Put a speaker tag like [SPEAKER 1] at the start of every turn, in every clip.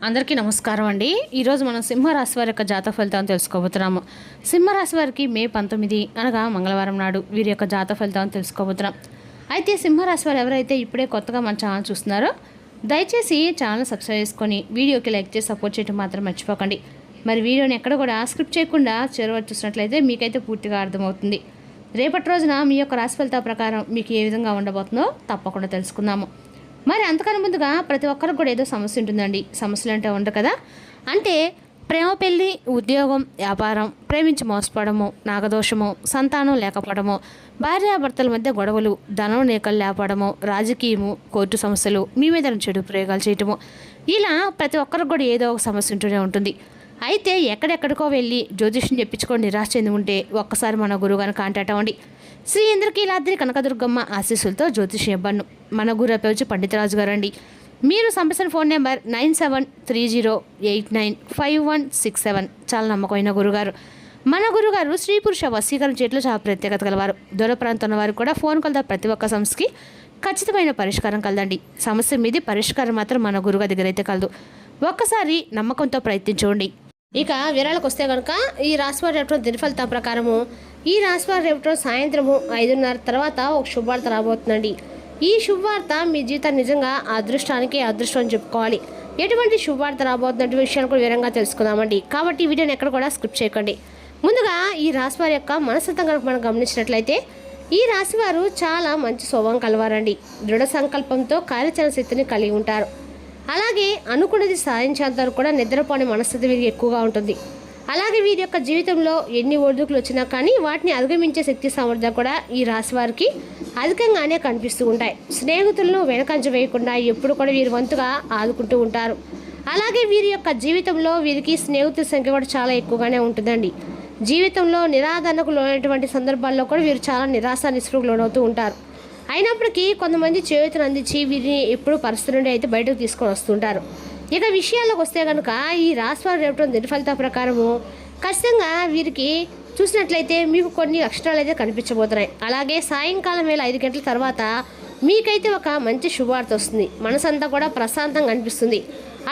[SPEAKER 1] అందరికీ నమస్కారం అండి. ఈరోజు మనం సింహరాశి వారి యొక్క జాతక ఫలితాలను తెలుసుకోబోతున్నాము. సింహరాశి వారికి మే 19 అనగా మంగళవారం నాడు వీరి యొక్క జాతక ఫలితాలను తెలుసుకోబోతున్నాం. అయితే సింహరాశి వారు ఎవరైతే ఇప్పుడే కొత్తగా మన ఛానల్ చూస్తున్నారో దయచేసి ఛానల్ సబ్స్క్రైబ్ చేసుకొని వీడియోకి లైక్ చేసి సపోర్ట్ చేయడం మాత్రం మర్చిపోకండి. మరి వీడియోని ఎక్కడ కూడా స్క్రిప్ట్ చేయకుండా చివరి చూసినట్లయితే మీకైతే పూర్తిగా అర్థమవుతుంది. రేపటి రోజున మీ యొక్క రాశి ఫలితాల ప్రకారం మీకు ఏ విధంగా ఉండబోతుందో తప్పకుండా తెలుసుకుందాము. మరి అంతకన్నా ముందుగా ప్రతి ఒక్కరికి కూడా ఏదో సమస్య ఉంటుందండి. సమస్యలు అంటే ఉండవు కదా. అంటే ప్రేమ, పెళ్ళి, ఉద్యోగం, వ్యాపారం, ప్రేమించి మోసపోవడము, నాగదోషము, సంతానం లేకపోవడము, భార్యాభర్తల మధ్య గొడవలు, ధనం నేకలు లేపడము, రాజకీయము, కోర్టు సమస్యలు, మీ మీద చెడు ప్రయోగాలు చేయటము, ఇలా ప్రతి ఒక్కరికి కూడా ఏదో ఒక సమస్య ఉంటూనే ఉంటుంది. అయితే ఎక్కడెక్కడికో వెళ్ళి జ్యోతిష్యం చెప్పించుకొని నిరాశ చెంది ఉంటే ఒక్కసారి మన గురువుగారిని కాంటాక్ట్ అవ్వండి. శ్రీ ఇంద్రకీలాద్రి కనకదుర్గమ్మ ఆశీస్సులతో జ్యోతిష్యం ఇవ్వను. మన గురు పేరు పండితరాజు గారు అండి. మీరు సంప్రదించిన ఫోన్ నెంబర్ 9730895167. చాలా నమ్మకమైన గురుగారు. మన గురుగారు స్త్రీ పురుష వశీకరణ చేతిలో చాలా ప్రత్యేకత గలవారు. దూర ప్రాంతంలో వారు కూడా ఫోన్ కలదా ప్రతి ఒక్క సమస్యకి ఖచ్చితమైన పరిష్కారం కలదండి. సమస్య మీది పరిష్కారం మాత్రం మన గురుగారి దగ్గర అయితే కలదు. ఒక్కసారి నమ్మకంతో ప్రయత్నించండి. ఇక వివరాలకు వస్తే కనుక ఈ రాశివారి రేపటి దినఫలిత ప్రకారము ఈ రాశివారి రేపటి సాయంత్రము 5:30 తర్వాత ఒక శుభవార్త రాబోతుందండి. ఈ శుభవార్త మీ జీవితం నిజంగా అదృష్టానికి అదృష్టం అని చెప్పుకోవాలి. ఎటువంటి శుభవార్త రాబోతున్న విషయాలు కూడా వివరంగా తెలుసుకుందామండి. కాబట్టి ఈ వీడియోని ఎక్కడ కూడా స్కిప్ చేయకండి. ముందుగా ఈ రాశివారి యొక్క మనస్తత్వం కనుక మనం గమనించినట్లయితే ఈ రాశివారు చాలా మంచి స్వభావం కలవారండి. దృఢ సంకల్పంతో కార్యాచరణ శక్తిని కలిగి ఉంటారు. అలాగే అనుకున్నది సాధించేంత వరకు కూడా నిద్రపోని మనస్థితి వీరికి ఎక్కువగా ఉంటుంది. అలాగే వీరి యొక్క జీవితంలో ఎన్ని ఒడిదుడుకులు వచ్చినా కానీ వాటిని అధిగమించే శక్తి సామర్థ్యం కూడా ఈ రాశి వారికి అధికంగానే కనిపిస్తూ ఉంటాయి. స్నేహితులను వెనకంజ వేయకుండా ఎప్పుడు కూడా వీరి వంతుగా ఆదుకుంటూ ఉంటారు. అలాగే వీరి యొక్క జీవితంలో వీరికి స్నేహితుల సంఖ్య కూడా చాలా ఎక్కువగానే ఉంటుందండి. జీవితంలో నిరాదరణకు లోనైనటువంటి సందర్భాల్లో కూడా వీరు చాలా నిరాశ నిస్పృహకు లోనవుతూ ఉంటారు. అయినప్పటికీ కొంతమంది చేతులు అందించి వీరిని ఎప్పుడు పరిస్థితి నుండి అయితే బయటకు తీసుకొని వస్తుంటారు. ఇక విషయాల్లోకి వస్తే కనుక ఈ రాశివారి రేపటి దినఫలిత ప్రకారము ఖచ్చితంగా వీరికి చూసినట్లయితే మీకు కొన్ని లక్షణాలు అయితే కనిపించబోతున్నాయి. అలాగే సాయంకాలం వేళ 5 గంటల తర్వాత మీకైతే ఒక మంచి శుభవార్త వస్తుంది. మనసంతా కూడా ప్రశాంతంగా అనిపిస్తుంది.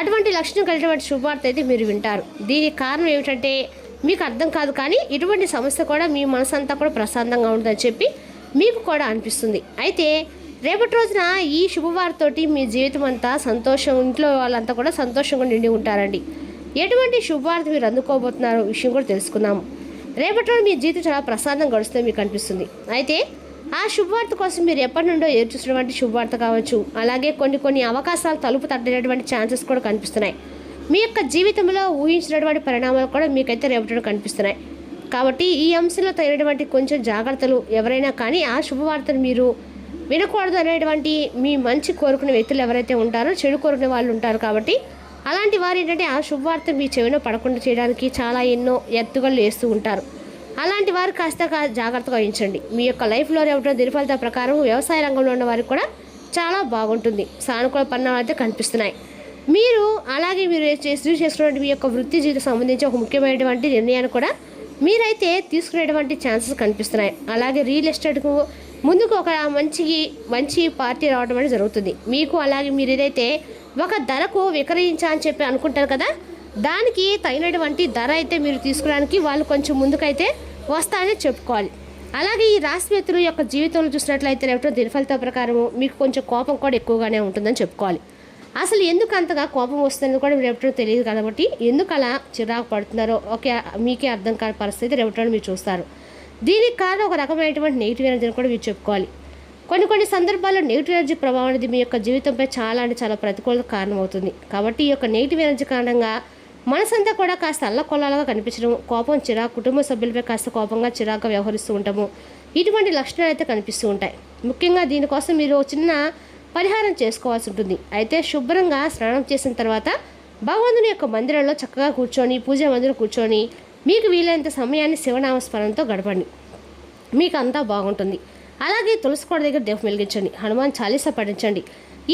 [SPEAKER 1] అటువంటి లక్షణం కలిగినటువంటి శుభవార్త అయితే మీరు వింటారు. దీనికి కారణం ఏమిటంటే మీకు అర్థం కాదు, కానీ ఇటువంటి సమస్య కూడా మీ మనసంతా కూడా ప్రశాంతంగా ఉంటుందని చెప్పి మీకు కూడా అనిపిస్తుంది. అయితే రేపటి రోజున ఈ శుభవార్తతోటి మీ జీవితం అంతా సంతోషం, ఇంట్లో వాళ్ళంతా కూడా సంతోషంగా నిండి ఉంటారండి. ఎటువంటి శుభవార్త మీరు అందుకోబోతున్నారో విషయం కూడా తెలుసుకుందాము. రేపటి రోజు మీ జీవితం చాలా ప్రశాంతంగా గడుస్తుందని మీకు అనిపిస్తుంది. అయితే ఆ శుభవార్త కోసం మీరు ఎప్పటి నుండో ఎదురు చూసినటువంటి శుభవార్త కావచ్చు. అలాగే కొన్ని అవకాశాలు తలుపు తట్టినటువంటి ఛాన్సెస్ కూడా కనిపిస్తున్నాయి. మీ యొక్క జీవితంలో ఊహించినటువంటి పరిణామాలు కూడా మీకైతే రేపటి కనిపిస్తున్నాయి. కాబట్టి ఈ అంశంలో తగినటువంటి కొంచెం జాగ్రత్తలు, ఎవరైనా కానీ ఆ శుభవార్తను మీరు వినకూడదు అనేటువంటి మీ మంచి కోరుకునే వ్యక్తులు ఎవరైతే ఉంటారో చెడు కోరుకునే వాళ్ళు ఉంటారు. కాబట్టి అలాంటి వారు ఏంటంటే ఆ శుభవార్త మీ చెవిలో పడకుండా చేయడానికి చాలా ఎన్నో ఎత్తుగళ్ళు వేస్తూ ఉంటారు. అలాంటి వారు కాస్త జాగ్రత్తగా వహించండి. మీ యొక్క లైఫ్లో రేపటి దినఫలిత ప్రకారం వ్యవసాయ రంగంలో ఉన్న వారికి కూడా చాలా బాగుంటుంది. సానుకూల పరిణామాలు అయితే కనిపిస్తున్నాయి. మీరు అలాగే మీరు చేసుకున్నటువంటి మీ యొక్క వృత్తి జీవితం సంబంధించి ఒక ముఖ్యమైనటువంటి నిర్ణయాన్ని కూడా మీరైతే తీసుకునేటువంటి ఛాన్సెస్ కనిపిస్తున్నాయి. అలాగే రియల్ ఎస్టేట్కు ముందుకు ఒక మంచి పార్టీ రావడం అనేది జరుగుతుంది మీకు. అలాగే మీరు ఏదైతే ఒక ధరకు విక్రయించాలని చెప్పి అనుకుంటారు కదా, దానికి తగినటువంటి ధర అయితే మీరు తీసుకోవడానికి వాళ్ళు కొంచెం ముందుకైతే వస్తారని చెప్పుకోవాలి. అలాగే ఈ రాశి వ్యక్తుల యొక్క జీవితంలో చూసినట్లయితే రేపటి దినఫలిత ప్రకారము మీకు కొంచెం కోపం కూడా ఎక్కువగానే ఉంటుందని చెప్పుకోవాలి. అసలు ఎందుకు అంతగా కోపం వస్తుందని కూడా రేపటి తెలియదు కాబట్టి ఎందుకు అలా చిరాకు పడుతున్నారో మీకే అర్థం కాని పరిస్థితి రేపటి మీరు చూస్తారు. దీనికి కారణం ఒక రకమైనటువంటి నెగిటివ్ ఎనర్జీని కూడా మీరు చెప్పుకోవాలి. కొన్ని సందర్భాల్లో నెగిటివ్ ఎనర్జీ ప్రభావం అనేది మీ యొక్క జీవితంపై చాలా ప్రతికూలత కారణమవుతుంది. కాబట్టి ఈ యొక్క నెగిటివ్ ఎనర్జీ కారణంగా మనసంతా కూడా కాస్త అల్లకొల్లాలుగా కనిపించడం, కోపం, చిరాకు, కుటుంబ సభ్యులపై కాస్త కోపంగా చిరాకుగా వ్యవహరిస్తూ ఉంటాము. ఇటువంటి లక్షణాలు అయితే కనిపిస్తూ ఉంటాయి. ముఖ్యంగా దీనికోసం మీరు చిన్న పరిహారం చేసుకోవాల్సి ఉంటుంది. అయితే శుభ్రంగా స్నానం చేసిన తర్వాత భగవంతుని యొక్క మందిరంలో చక్కగా కూర్చొని పూజా మందిరం కూర్చొని మీకు వీలైనంత సమయాన్ని శివనామస్మరణతో గడపండి. మీకు అంతా బాగుంటుంది. అలాగే తులసి కోట దగ్గర దీపం వెలిగించండి. హనుమాన్ చాలీసా పఠించండి.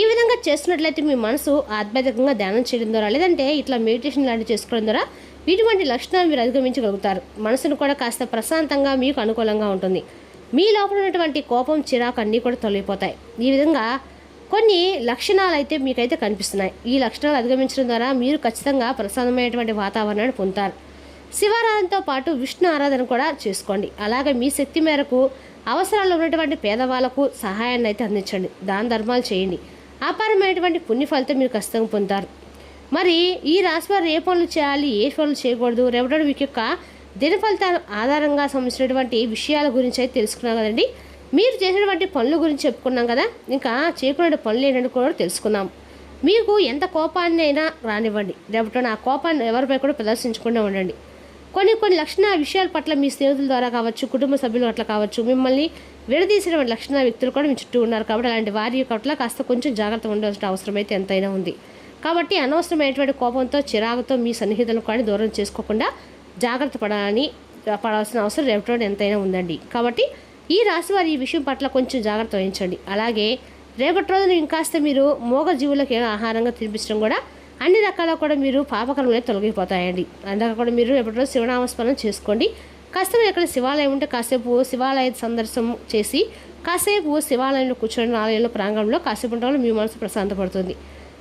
[SPEAKER 1] ఈ విధంగా చేస్తున్నట్లయితే మీ మనసు ఆధ్యాత్మికంగా ధ్యానం చేయడం ద్వారా లేదంటే ఇట్లా మెడిటేషన్ లాంటివి చేసుకోవడం ద్వారా ఇటువంటి లక్షణాలు మీరు అధిగమించగలుగుతారు. మనసును కూడా కాస్త ప్రశాంతంగా మీకు అనుకూలంగా ఉంటుంది. మీ లోపల ఉన్నటువంటి కోపం, చిరాకు అన్నీ కూడా తొలగిపోతాయి. ఈ విధంగా కొన్ని లక్షణాలు అయితే మీకైతే కనిపిస్తున్నాయి. ఈ లక్షణాలు అధిగమించడం ద్వారా మీరు ఖచ్చితంగా ప్రశాంతమైనటువంటి వాతావరణాన్ని పొందుతారు. శివారాధనతో పాటు విష్ణు ఆరాధన కూడా చేసుకోండి. అలాగే మీ శక్తి మేరకు అవసరాలు ఉన్నటువంటి పేదవాళ్లకు సహాయాన్ని అయితే అందించండి. దాన ధర్మాలు చేయండి. అపారమైనటువంటి పుణ్య ఫలితం మీరు ఖచ్చితంగా పొందుతారు. మరి ఈ రాశి వారు ఏ పనులు చేయాలి, ఏ పనులు చేయకూడదు, రేపటి వీక్ యొక్క దిన ఫలితాల ఆధారంగా సంబంధించినటువంటి విషయాల గురించి అయితే తెలుసుకున్నాం కదండి. మీరు చేసినటువంటి పనుల గురించి చెప్పుకున్నాం కదా, ఇంకా చేయకుండా పనులు ఏంటంటే కూడా తెలుసుకున్నాం. మీకు ఎంత కోపాన్ని అయినా రానివ్వండి, రేపటి ఆ కోపాన్ని ఎవరిపై కూడా ప్రదర్శించకుండా ఉండండి. కొన్ని లక్షణ విషయాల పట్ల మీ స్నేహితుల ద్వారా కావచ్చు, కుటుంబ సభ్యుల పట్ల కావచ్చు, మిమ్మల్ని విడదీసిన లక్షణ వ్యక్తులు కూడా మీ చుట్టూ ఉన్నారు. కాబట్టి అలాంటి వారి పట్ల కాస్త కొంచెం జాగ్రత్త ఉండవలసిన అవసరం అయితే ఎంతైనా ఉంది. కాబట్టి అనవసరమైనటువంటి కోపంతో చిరాకుతో మీ సన్నిహితులను కూడా దూరం చేసుకోకుండా జాగ్రత్త పడాల్సిన అవసరం రేపటి ఎంతైనా ఉందండి. కాబట్టి ఈ రాశి వారి ఈ విషయం పట్ల కొంచెం జాగ్రత్త వహించండి. అలాగే రేపటి రోజున ఇంకాస్త మీరు మూగ జీవులకు ఆహారంగా తినిపించడం కూడా అన్ని రకాల కూడా మీరు పాపకర్మలే తొలగిపోతాయండి. అందుకే కూడా మీరు రేపటి రోజు శివనామస్మరణ చేసుకోండి. కాస్త ఎక్కడ శివాలయం ఉంటే కాసేపు శివాలయ సందర్శనం చేసి కాసేపు శివాలయంలో కూర్చొని ఆలయంలో ప్రాంగణంలో కాసేపు ఉండడం వల్ల మీ మనసు ప్రశాంతపడుతుంది.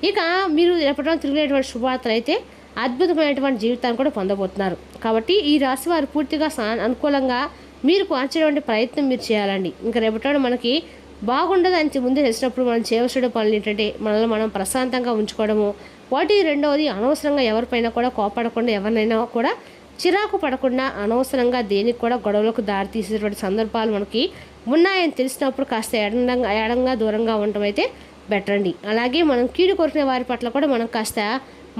[SPEAKER 1] ఇక మీరు రేపటి రోజు తిరిగినటువంటి శుభవార్తలు అయితే అద్భుతమైనటువంటి జీవితాన్ని కూడా పొందబోతున్నారు. కాబట్టి ఈ రాశి వారు పూర్తిగా అనుకూలంగా మీరు మార్చేటువంటి ప్రయత్నం మీరు చేయాలండి. ఇంకా రేపటి మనకి బాగుండదు అని ముందు తెలిసినప్పుడు మనం చేయవలసిన పనులు ఏంటంటే మనల్ని మనం ప్రశాంతంగా ఉంచుకోవడము. రెండవది అనవసరంగా ఎవరిపైనా కూడా కోపడకుండా, ఎవరినైనా కూడా చిరాకు పడకుండా, అనవసరంగా దేనికి కూడా గొడవలకు దారి తీసేటువంటి సందర్భాలు మనకి ఉన్నాయని తెలిసినప్పుడు కాస్త ఎడంగా దూరంగా ఉండటం అయితే బెటర్ అండి. అలాగే మనం కీడు కొరికిన వారి పట్ల కూడా మనం కాస్త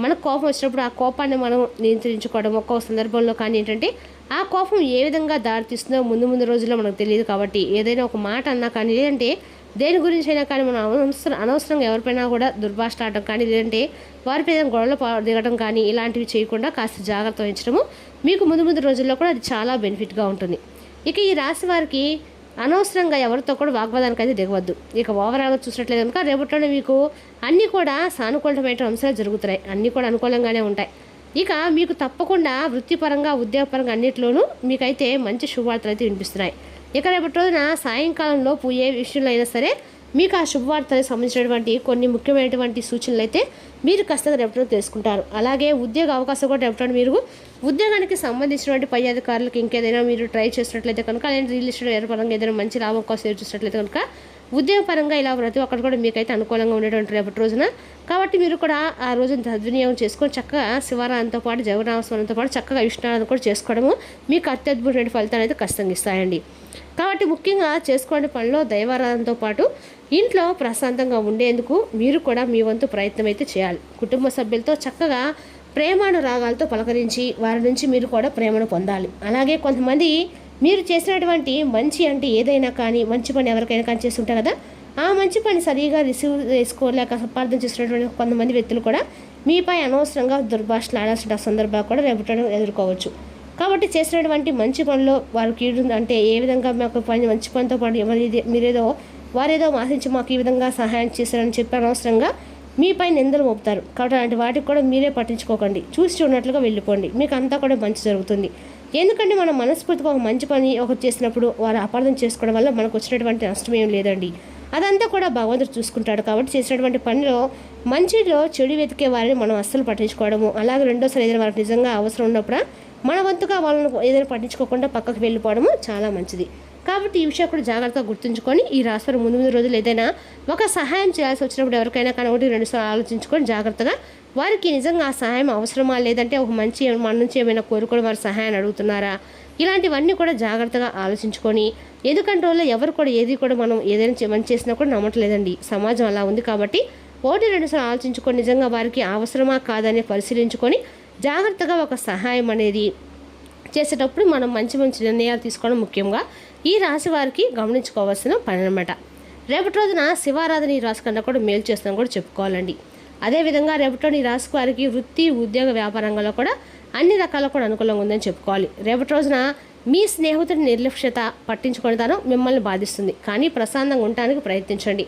[SPEAKER 1] మనకు కోపం వచ్చినప్పుడు ఆ కోపాన్ని మనం నియంత్రించుకోవడం. ఒక్కో సందర్భంలో కానీ ఏంటంటే ఆ కోపం ఏ విధంగా దారితీస్తుందో ముందు రోజుల్లో మనకు తెలియదు. కాబట్టి ఏదైనా ఒక మాట అన్నా కానీ, లేదంటే దేని గురించి అయినా కానీ మనం అనవసరంగా ఎవరిపైనా కూడా దుర్భాష ఆడటం కానీ, లేదంటే వారిపై గొడవలు దిగడం కానీ ఇలాంటివి చేయకుండా కాస్త జాగ్రత్త వహించడము మీకు ముందు రోజుల్లో కూడా అది చాలా బెనిఫిట్గా ఉంటుంది. ఇక ఈ రాశి వారికి అనవసరంగా ఎవరితో కూడా వాగ్వాదానికి అయితే దిగవద్దు. ఇక ఓవరాల్గా చూసినట్లయితే కనుక రేపటిలోనే మీకు అన్నీ కూడా సానుకూలమైన అంశాలు జరుగుతున్నాయి. అన్నీ కూడా అనుకూలంగానే ఉంటాయి. ఇక మీకు తప్పకుండా వృత్తిపరంగా, ఉద్యోగపరంగా అన్నింటిలోనూ మీకైతే మంచి శుభవార్తలు అయితే వినిపిస్తున్నాయి. ఇక రేపటి రోజున సాయంకాలంలోపు ఏ విషయంలో అయినా సరే మీకు ఆ శుభవార్తలకు సంబంధించినటువంటి కొన్ని ముఖ్యమైనటువంటి సూచనలు అయితే మీరు ఖచ్చితంగా రేపటి తెలుసుకుంటారు. అలాగే ఉద్యోగ అవకాశం కూడా రేపటి మీరు ఉద్యోగానికి సంబంధించినటువంటి పై అధికారులకు ఇంకేదైనా మీరు ట్రై చేసినట్లయితే కనుక, అలాంటి రియల్ ఎస్టేట్ ఏర్పరంగా ఏదైనా మంచి లాభం కోసం చూసినట్లయితే కనుక ఉద్యోగపరంగా ఇలా ప్రతి ఒక్కటి కూడా మీకైతే అనుకూలంగా ఉండేటువంటి రేపటి రోజున. కాబట్టి మీరు కూడా ఆ రోజున సద్వినియోగం చేసుకొని చక్కగా శివారాధనతో పాటు జగన్నామస్మరణతో పాటు చక్కగా విష్ణునారాధన కూడా చేసుకోవడము మీకు అత్యద్భుతమైన ఫలితాలు అయితే ఖచ్చితంగా ఇస్తాయండి. కాబట్టి ముఖ్యంగా చేసుకోండి పనిలో దైవారాధనతో పాటు ఇంట్లో ప్రశాంతంగా ఉండేందుకు మీరు కూడా మీ వంతు ప్రయత్నం అయితే చేయాలి. కుటుంబ సభ్యులతో చక్కగా ప్రేమానురాగాలతో పలకరించి వారి నుంచి మీరు కూడా ప్రేమను పొందాలి. అలాగే కొంతమంది మీరు చేసినటువంటి మంచి అంటే ఏదైనా కానీ మంచి పని ఎవరికైనా కానీ చేసి ఉంటారు కదా, ఆ మంచి పని సరిగా రిసీవ్ చేసుకోలేక అపార్థం చేసినటువంటి కొంతమంది వ్యక్తులు కూడా మీపై అనవసరంగా దుర్భాషలు ఆడాల్సిన సందర్భాలు కూడా రేపటి ఎదుర్కోవచ్చు. కాబట్టి చేసినటువంటి మంచి పనిలో వారికి అంటే ఏ విధంగా మాకు పని మంచి పనితో పాటు మీరేదో వారేదో ఆశించి మాకు ఈ విధంగా సహాయం చేశారని చెప్పి అనవసరంగా మీపై నిందలు మోపుతారు. కాబట్టి అలాంటి వాటికి కూడా మీరే పట్టించుకోకండి. చూసి చూడనట్లుగా వెళ్ళిపోండి. మీకు అంతా కూడా మంచి జరుగుతుంది. ఎందుకంటే మనం మనస్ఫూర్తిగా ఒక మంచి పని ఒకటి చేసినప్పుడు వారు అపార్థం చేసుకోవడం వల్ల మనకు వచ్చినటువంటి నష్టం ఏం లేదండి. అదంతా కూడా భగవంతుడు చూసుకుంటాడు. కాబట్టి చేసినటువంటి పనిలో మంచిలో చెడు వెతికే వారిని మనం అస్సలు పట్టించుకోవడము, అలాగే రెండోసారి ఏదైనా వారికి నిజంగా అవసరం ఉన్నప్పుడు మన వంతుగా వాళ్ళని ఏదైనా పట్టించుకోకుండా పక్కకు వెళ్ళిపోవడము చాలా మంచిది. కాబట్టి ఈ విషయం కూడా జాగ్రత్తగా గుర్తుంచుకొని ఈ రాశివారు ముందు రోజులు ఏదైనా ఒక సహాయం చేయాల్సి వచ్చినప్పుడు ఎవరికైనా కానీ 1-2 సార్లు ఆలోచించుకొని జాగ్రత్తగా వారికి నిజంగా ఆ సహాయం అవసరమా, లేదంటే ఒక మంచి మన నుంచి ఏమైనా కోరుకొని వారి సహాయాన్ని అడుగుతున్నారా, ఇలాంటివన్నీ కూడా జాగ్రత్తగా ఆలోచించుకొని, ఎందుకంటే ఎవరు కూడా ఏది కూడా మనం ఏదైనా మంచి చేసినా కూడా నమ్మట్లేదండి. సమాజం అలా ఉంది. కాబట్టి 1-2 సార్లు ఆలోచించుకొని నిజంగా వారికి అవసరమా కాదని పరిశీలించుకొని జాగ్రత్తగా ఒక సహాయం అనేది చేసేటప్పుడు మనం మంచి నిర్ణయాలు తీసుకోవడం ముఖ్యంగా ఈ రాశి వారికి గమనించుకోవాల్సిన పని అనమాట. రేపటి రోజున శివారాధన ఈ రాశి కన్నా కూడా మేలు చేస్తామని కూడా చెప్పుకోవాలండి. అదేవిధంగా రేపటి ఈ రాశి వారికి వృత్తి, ఉద్యోగ, వ్యాపారంలో కూడా అన్ని రకాల కూడా అనుకూలంగా ఉందని చెప్పుకోవాలి. రేపటి రోజున మీ స్నేహితుడి నిర్లక్ష్యత పట్టించుకునేతనం మిమ్మల్ని బాధిస్తుంది. కానీ ప్రశాంతంగా ఉండటానికి ప్రయత్నించండి.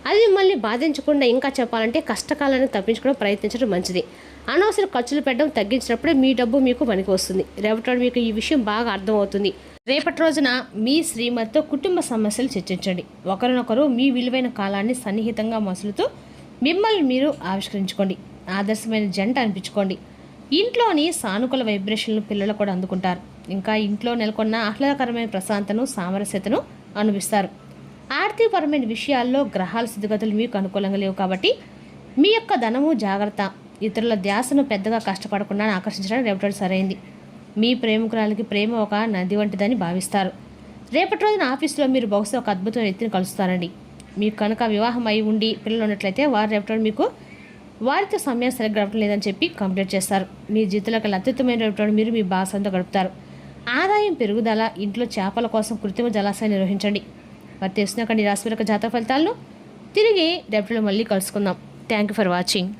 [SPEAKER 1] అది మిమ్మల్ని బాధించకుండా ఇంకా చెప్పాలంటే కష్టకాలను తప్పించుకోవడం ప్రయత్నించడం మంచిది. అనవసర ఖర్చులు పెట్టడం తగ్గించినప్పుడే మీ డబ్బు మీకు పనికి వస్తుంది. రేపటి మీకు ఈ విషయం బాగా అర్థమవుతుంది. రేపటి రోజున మీ శ్రీమతితో కుటుంబ సమస్యలు చర్చించండి. ఒకరినొకరు మీ విలువైన కాలాన్ని సన్నిహితంగా మసులుతూ మిమ్మల్ని మీరు ఆవిష్కరించుకోండి. ఆదర్శమైన జంట అనిపించుకోండి. ఇంట్లోని సానుకూల వైబ్రేషన్లు పిల్లలు కూడా అందుకుంటారు. ఇంకా ఇంట్లో నెలకొన్న ఆహ్లాదకరమైన ప్రశాంతను సామరస్యతను అనుభవిస్తారు. ఆర్థికపరమైన విషయాల్లో గ్రహాల స్థితిగతులు మీకు అనుకూలంగా లేవు కాబట్టి మీ యొక్క ధనము జాగ్రత్త. ఇతరుల ధ్యాసను పెద్దగా కష్టపడకుండా ఆకర్షించడానికి రేపటి సరైంది. మీ ప్రేమికురాలకి ప్రేమ ఒక నది వంటిదని భావిస్తారు. రేపటి రోజున ఆఫీసులో మీరు బహుశా ఒక అద్భుతమైన వ్యక్తిని కలుస్తారండి. మీకు కనుక వివాహం అయి ఉండి పిల్లలు ఉన్నట్లయితే వారు రేపటి మీకు వారితో సమయం సరిగ్గా గడపడం లేదని చెప్పి కంప్లైంట్ చేస్తారు. మీ జీవితంలోకి అత్యుత్తమైన రేపటి మీరు మీ బాసంతో గడుపుతారు. ఆదాయం పెరుగుదల. ఇంట్లో చేపల కోసం కృత్రిమ జలాశయం నిర్వహించండి. మరి తెలిసిన రాశి జాతక ఫలితాలను తిరిగి రేపటిలో మళ్ళీ కలుసుకుందాం. Thank you for watching.